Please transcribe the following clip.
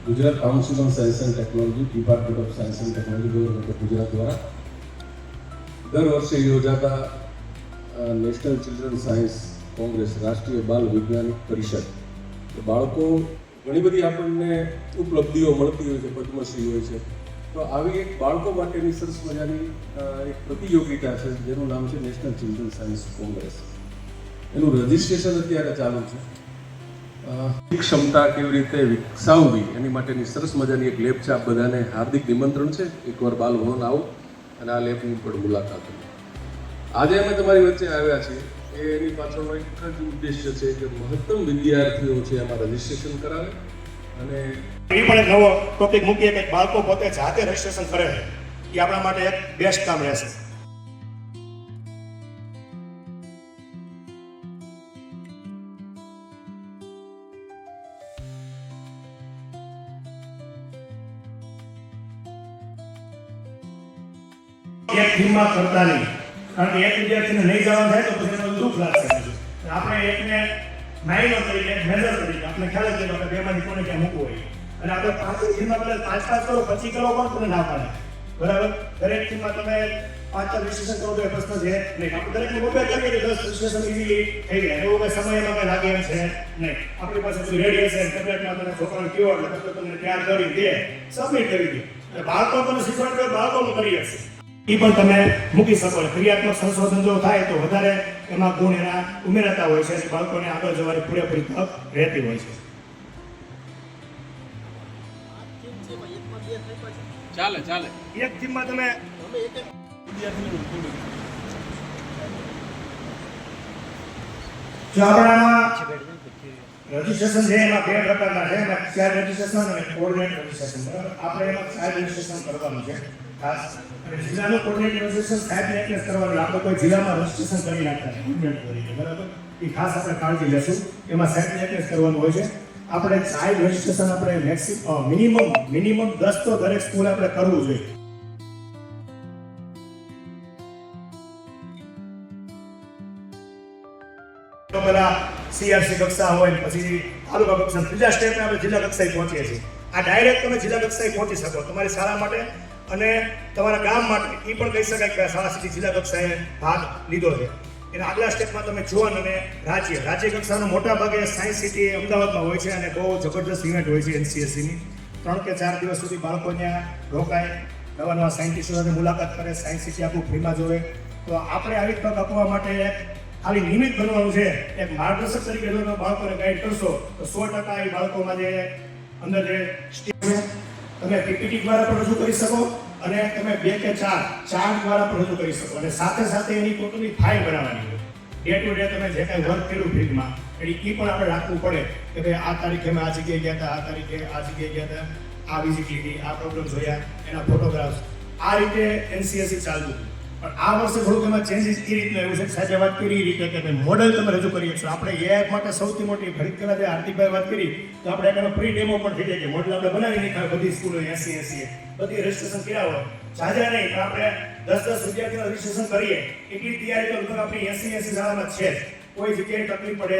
Gujarat council of science and technology, department of science and technology, government of Gujarat દ્વારા દર વર્ષે યોજાતા નેશનલ ચિલ્ડ્રન સાયન્સ કોંગ્રેસ, રાષ્ટ્રીય બાલ વૈજ્ઞાનિક પરિષદ, બાળકો ઘણી બધી આપણને ઉપલબ્ધિઓ મળતી હોય છે, પદ્મશ્રી હોય છે, તો આવી એક બાળકો માટેની સરસ મજાની એક પ્રતિયોગિતા છે જેનું નામ છે નેશનલ ચિલ્ડ્રન સાયન્સ કોંગ્રેસ. એનું રજિસ્ટ્રેશન અત્યારે ચાલુ છે. ક્ષમતા કેવી રીતે વિકસાવવી એની માટેની સરસ મજાની એક લેબ છે. આપ બધાને હાર્દિક નિમંત્રણ છે, એકવાર બાલભવન આવો અને આ લેબની પણ મુલાકાત લો. આજે અમે તમારી વચ્ચે આવ્યા છીએ એની પાછળનો એક જ ઉદ્દેશ્ય છે કે મહત્તમ વિદ્યાર્થીઓ છે એમાં રજિસ્ટ્રેશન કરાવે અને એ પણ એક નવો ટોપિક મૂકીએ કે બાળકો પોતે જાતે રજિસ્ટ્રેશન કરે છે, એ આપણા માટે એક બેસ્ટ કામ રહેશે. એક ટીમમાં કરતા નહીં, કારણ કે એક વિદ્યાર્થીને નહીં જવાનું થાય તો પછી એનું દુઃખ લાગશે. આપણે એકને માઇનર તરીકે, મેજર તરીકે આપણે ખ્યાલ જ કે બેમાંથી કોને ક્યાં મૂકવું હોય, અને આપણે પાંચ ટીમમાં પહેલા 5 કરો, પછી કરો પણ તમને ના પાડે. બરાબર, દરેક ટીમમાં તમે 5 રજિસ્ટ્રેશન કરો તો એ પ્રશ્ન છે નહીં. આપણે દરેકને મોબાઈલ કરીએ કે 10 રજિસ્ટ્રેશન ઇઝીલી થઈ જાય, એવો કંઈ સમય એમાં કંઈ લાગે એમ છે નહીં. આપણી પાસે બધું રેડી હશે, ટેબ્લેટમાં તમે છોકરાને કહો એટલે તમને તૈયાર કરી દે, સબમિટ કરી દે. એટલે બાળકો તમે શીખવાડ કરો, બાળકો કરી હશે એ પણ તમે મૂકી શકો. ક્રિયાત્મક સંશોધન જો થાય તો વધારે એમાં ગુણ એના ઉમેરાતા હોય છે અને બાળકોને આગળ જવાની પૂરેપૂરી તક રહેતી હોય છે. ચાલે એક ટીમમાં તમે જો આપણામાં રજિસ્ટ્રેશન છે એમાં 2 પ્રકારના છે. એમાં ચાઇલ્ડ રજિસ્ટ્રેશન અને કોઓર્ડિનેટ રજિસ્ટ્રેશન. બરાબર, આપણે એમાં ચાઇલ્ડ રજિસ્ટ્રેશન કરવાનું છે ખાસ. અને જિલ્લાનું કોઓર્ડિનેટ રજિસ્ટ્રેશન સાહેબને એટલે કરવાનું. આપણે કોઈ જિલ્લામાં રજિસ્ટ્રેશન કરી નાખતા કોઓર્ડિનેટ તરીકે, બરાબર, એ ખાસ આપણે કાળજી લેશું. એમાં સાહેબને એટલે કરવાનું હોય છે. આપણે ચાઇલ્ડ રજિસ્ટ્રેશન આપણે મિનિમમ 10 તો દરેક સ્કૂલ આપણે કરવું જોઈએ. તો પેલા સીઆરસી કક્ષા હોય ને પછી તાલુકા કક્ષા, ત્રીજા સ્ટેપે આપણે જિલ્લા કક્ષાએ પહોંચીએ છીએ. આ ડાયરેક્ટ તમે જિલ્લા કક્ષાએ પહોંચી શકો તમારી શાળા માટે અને તમારા ગામ માટે. એ પણ કહી શકાય કે શાળા સિટી જિલ્લા કક્ષાએ ભાગ લીધો છે. એના આગલા સ્ટેપમાં તમે ઝોન અને રાજ્ય કક્ષાનો મોટા ભાગે સાયન્સ સિટી અમદાવાદમાં હોય છે અને બહુ જબરદસ્ત ઇવેન્ટ હોય છે એનસીએસસીની. 3 કે 4 દિવસ સુધી બાળકો ત્યાં રોકાય, નવા સાયન્ટિસ્ટો સાથે મુલાકાત કરે, સાયન્સ સિટી આખું ફ્રીમાં જોવે. તો આપણે આવી તક આપવા માટે ખાલી નિમિત્ત બનવાનું છે. એક માર્ગદર્શક તરીકે જો તમે બાળકોને ગાઈડ કરશો તો 100% એ બાળકોમાં જે અંદર જે તમે પીપીટી દ્વારા પણ રજૂ કરી શકો અને તમે 2 કે 4 દ્વારા પણ રજૂ કરી શકો. અને સાથે એની ટોટલી ફાઇલ બનાવવાની હોય. ડે ટુ ડે તમે જે કાંઈ વર્ક કર્યું ફિલ્ડમાં એ પણ આપણે રાખવું પડે કે ભાઈ આ તારીખે અમે આ જગ્યાએ ગયા હતા, આ તારીખે આ જગ્યાએ ગયા હતા, આ વિઝિટ લીધી, આ પ્રોગ્રામ જોયા, એના ફોટોગ્રાફ્સ. આ રીતે એનસીએસસી ચાલતું હતું. પણ આ વર્ષે થોડુંક એમાં ચેન્જીસ એ રીતના આવ્યું છે. સાહેબે વાત કરી એ રીતે કે મોડલ તમે રજૂ કરી શકશો. આપણે એઆઈ માટે સૌથી મોટી ઘડીક પહેલા જે હાર્દિકભાઈ વાત કરી તો આપણે એનો પ્રી ડેમો પણ થઈ જાય કે મોડલ આપણે બનાવી નાખ્યા બધી સ્કૂલો 80 બધી રજિસ્ટ્રેશન કર્યા હોય. જાજા નહીં પણ આપણે 10 વિદ્યાર્થીઓ રજિસ્ટ્રેશન કરીએ એટલી તૈયારી તો લગભગ આપણી 80 શાળામાં છે. કોઈ જગ્યાએ તકલીફ પડે